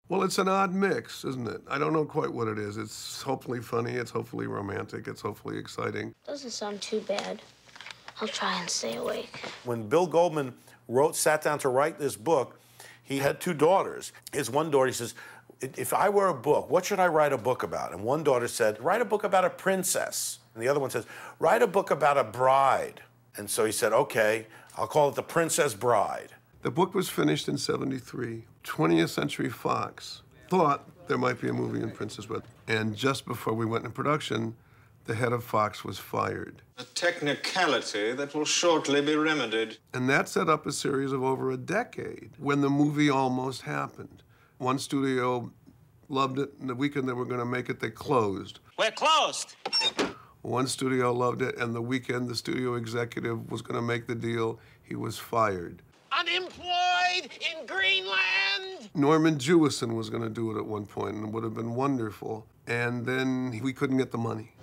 Well, it's an odd mix, isn't it? I don't know quite what it is. It's hopefully funny, it's hopefully romantic, it's hopefully exciting. Doesn't sound too bad. I'll try and stay awake. When Bill Goldman sat down to write this book, he had two daughters. His one daughter, he says, if I were a book, what should I write a book about? And one daughter said, write a book about a princess. And the other one says, write a book about a bride. And so he said, okay, I'll call it The Princess Bride. The book was finished in '73. 20th Century Fox thought there might be a movie in Princess Bride. And just before we went into production, the head of Fox was fired. A technicality that will shortly be remedied. And that set up a series of over a decade when the movie almost happened. One studio loved it, and the weekend they were going to make it, they closed. We're closed. One studio loved it, and the weekend the studio executive was going to make the deal, he was fired. Unemployed in Greenland? Norman Jewison was going to do it at one point, and it would have been wonderful. And then we couldn't get the money.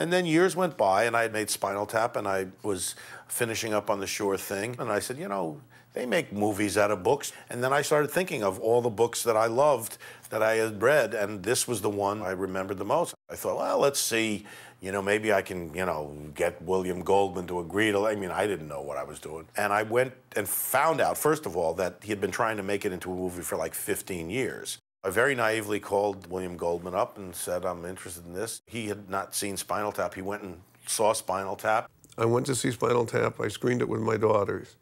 And then years went by, and I had made Spinal Tap, and I was finishing up on The Sure Thing. And I said, you know, they make movies out of books. And then I started thinking of all the books that I loved, that I had read, and this was the one I remembered the most. I thought, well, let's see, you know, maybe I can, you know, get William Goldman to agree to, I mean, I didn't know what I was doing. And I went and found out, first of all, that he had been trying to make it into a movie for like 15 years. I very naively called William Goldman up and said, I'm interested in this. He had not seen Spinal Tap. He went and saw Spinal Tap. I went to see Spinal Tap. I screened it with my daughters.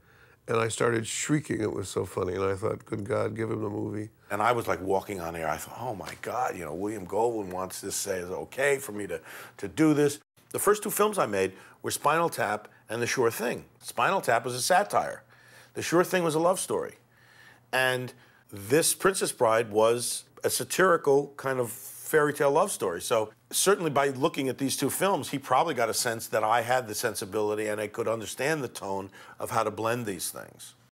And I started shrieking. It was so funny. And I thought, good God, give him the movie. And I was like walking on air. I thought, oh my God, you know, William Goldman wants to say it's okay for me to do this. The first two films I made were Spinal Tap and The Sure Thing. Spinal Tap was a satire. The Sure Thing was a love story. And this Princess Bride was a satirical kind of fairy tale love story. So certainly by looking at these two films, he probably got a sense that I had the sensibility and I could understand the tone of how to blend these things.